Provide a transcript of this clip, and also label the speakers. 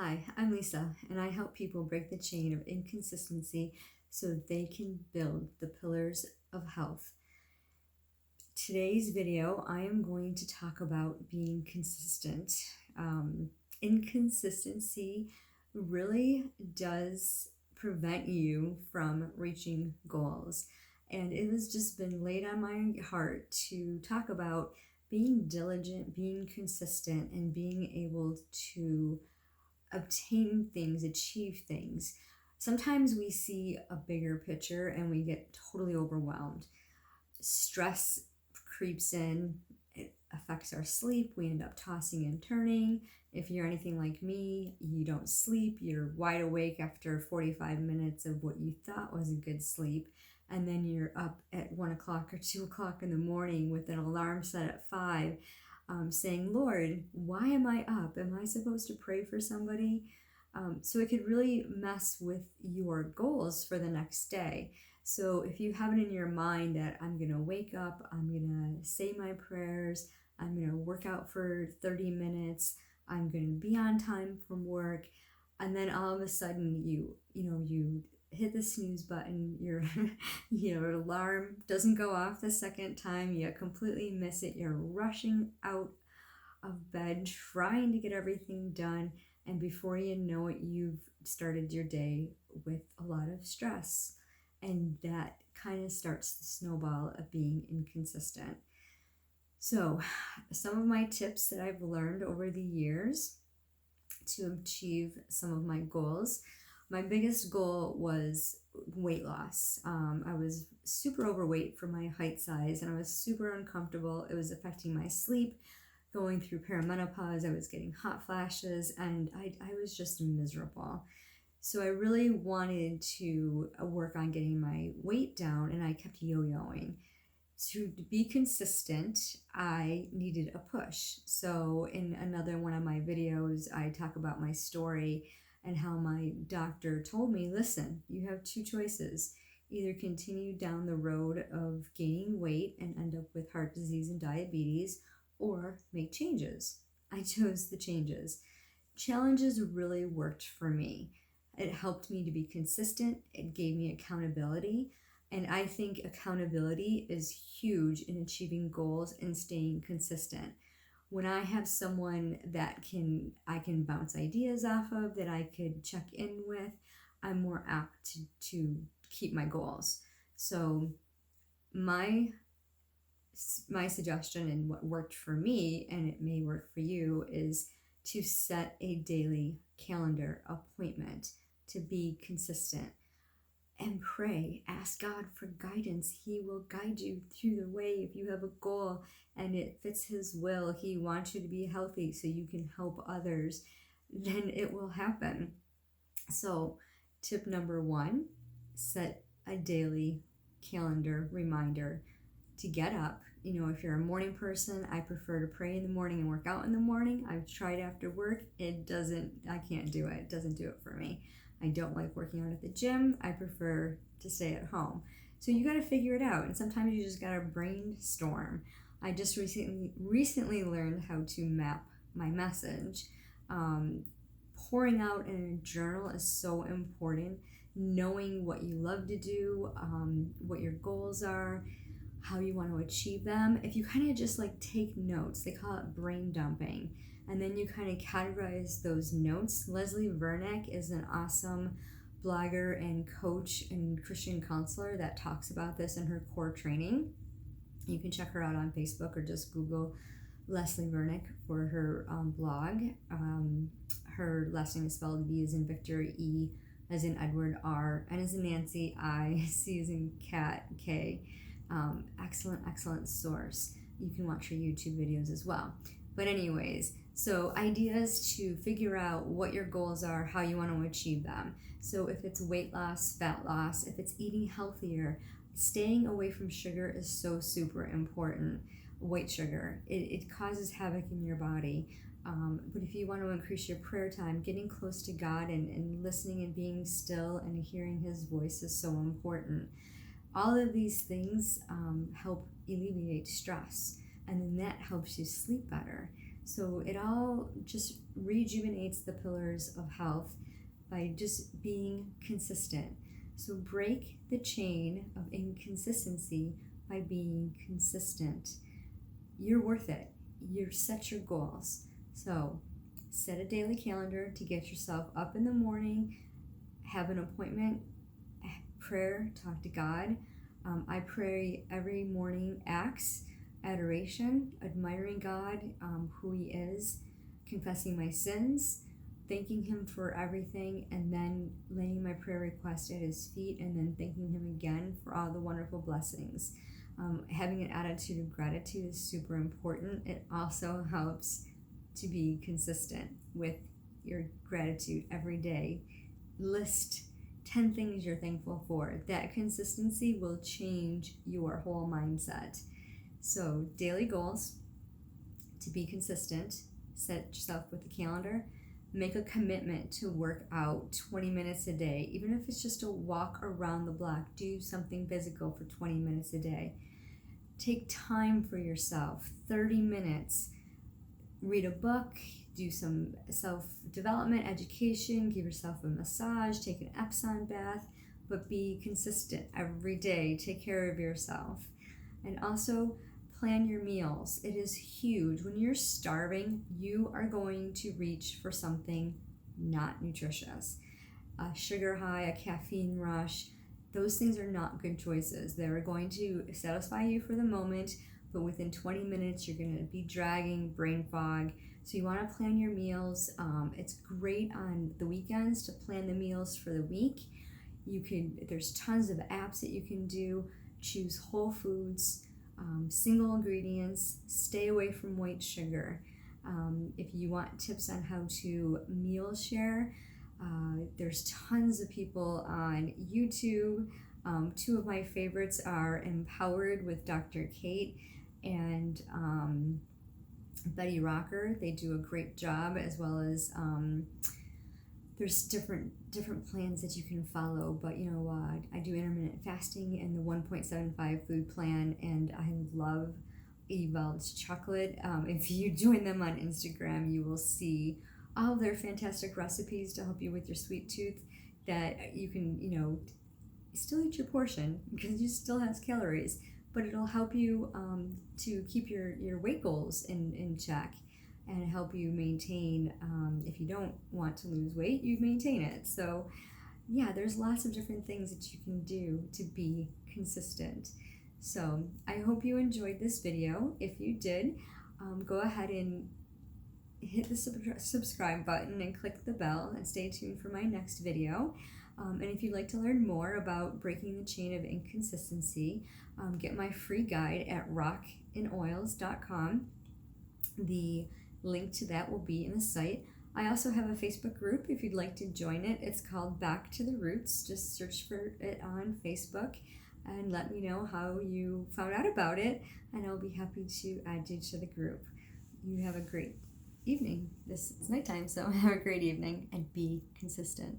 Speaker 1: Hi, I'm Lisa, and I help people break the chain of inconsistency so they can build the pillars of health. Today's video, I am going to talk about being consistent. Inconsistency really does prevent you from reaching goals, and it has just been laid on my heart to talk about being diligent, being consistent, and being able to obtain things, achieve things. Sometimes we see a bigger picture and we get totally overwhelmed. Stress creeps in, it affects our sleep. We end up tossing and turning. If you're anything like me, you don't sleep. You're wide awake after 45 minutes of what you thought was a good sleep. And then you're up at 1 o'clock or 2 o'clock in the morning with an alarm set at 5, saying, Lord, why am I up? Am I supposed to pray for somebody? So it could really mess with your goals for the next day. So if you have it in your mind that I'm going to wake up, I'm going to say my prayers, I'm going to work out for 30 minutes, I'm going to be on time from work, and then all of a sudden you hit the snooze button, your alarm doesn't go off the second time, you completely miss it, you're rushing out of bed trying to get everything done, and before you know it, you've started your day with a lot of stress, and that kind of starts the snowball of being inconsistent. So some of my tips that I've learned over the years to achieve some of my goals. My biggest goal was weight loss. I was super overweight for my height size, and I was super uncomfortable. It was affecting my sleep. Going through perimenopause, I was getting hot flashes, and I was just miserable. So I really wanted to work on getting my weight down, and I kept yo-yoing. To be consistent, I needed a push. So in another one of my videos, I talk about my story and how my doctor told me, listen, you have two choices. Either continue down the road of gaining weight and end up with heart disease and diabetes, or make changes. I chose the changes. Challenges really worked for me. It helped me to be consistent. It gave me accountability. And I think accountability is huge in achieving goals and staying consistent. When I have someone that I can bounce ideas off of, that I could check in with, I'm more apt to keep my goals. So my suggestion, and what worked for me, and it may work for you, is to set a daily calendar appointment, to be consistent, and pray. Ask God for guidance. He will guide you through the way. If you have a goal and it fits His will, He wants you to be healthy so you can help others, then it will happen. So tip number 1, set a daily calendar reminder to get up. If you're a morning person, I prefer to pray in the morning and work out in the morning. I've tried after work. I can't do it. It doesn't do it for me. I don't like working out at the gym. I prefer to stay at home. So you got to figure it out. And sometimes you just got to brainstorm. I just recently learned how to map my message. Pouring out in a journal is so important. Knowing what you love to do, what your goals are, how you want to achieve them. If you kind of just take notes, they call it brain dumping, and then you kind of categorize those notes. Leslie Vernick is an awesome blogger and coach and Christian counselor that talks about this in her core training. You can check her out on Facebook or just Google Leslie Vernick for her blog. Her last name is spelled V as in Victor, E as in Edward, R, N as in Nancy, I, C as in cat, K. Excellent source. You can watch her YouTube videos as well. But anyways, so ideas to figure out what your goals are, how you want to achieve them. So if it's weight loss, fat loss, if it's eating healthier, staying away from sugar is so super important. White sugar, it causes havoc in your body. But if you want to increase your prayer time, getting close to God and listening and being still and hearing His voice is so important. All of these things help alleviate stress, and then that helps you sleep better. So it all just rejuvenates the pillars of health by just being consistent. So break the chain of inconsistency by being consistent. You're worth it. You set your goals. So set a daily calendar to get yourself up in the morning, have an appointment, prayer, talk to God. I pray every morning acts, adoration, admiring God, who He is, confessing my sins, thanking Him for everything, and then laying my prayer request at His feet, and then thanking Him again for all the wonderful blessings. Having an attitude of gratitude is super important. It also helps to be consistent with your gratitude every day. List 10 things you're thankful for. That consistency will change your whole mindset. So, daily goals to be consistent. Set yourself with a calendar. Make a commitment to work out 20 minutes a day, even if it's just a walk around the block. Do something physical for 20 minutes a day. Take time for yourself, 30 minutes. Read a book, do some self-development, education, give yourself a massage, take an Epsom bath, but be consistent every day. Take care of yourself. And also plan your meals. It is huge. When you're starving, you are going to reach for something not nutritious. A sugar high, a caffeine rush, those things are not good choices. They're going to satisfy you for the moment, but within 20 minutes, you're going to be dragging, brain fog. So you want to plan your meals. It's great on the weekends to plan the meals for the week. There's tons of apps that you can do. Choose whole foods, single ingredients, stay away from white sugar. If you want tips on how to meal share, there's tons of people on YouTube. Two of my favorites are Empowered with Dr. Kate and Betty Rocker. They do a great job, as well as there's different plans that you can follow. But I do intermittent fasting and the 1.75 food plan, and I love Evolved's chocolate. If you join them on Instagram, you will see all their fantastic recipes to help you with your sweet tooth, that you can still eat your portion because it still has calories, but it'll help you to keep your weight goals in check and help you maintain, if you don't want to lose weight, you maintain it. So yeah, there's lots of different things that you can do to be consistent. So I hope you enjoyed this video. If you did, go ahead and hit the subscribe button and click the bell and stay tuned for my next video. And if you'd like to learn more about breaking the chain of inconsistency, get my free guide at rockinoils.com. The link to that will be in the site. I also have a Facebook group if you'd like to join it. It's called Back to the Roots. Just search for it on Facebook and let me know how you found out about it, and I'll be happy to add you to the group. You have a great evening. It's nighttime, so have a great evening and be consistent.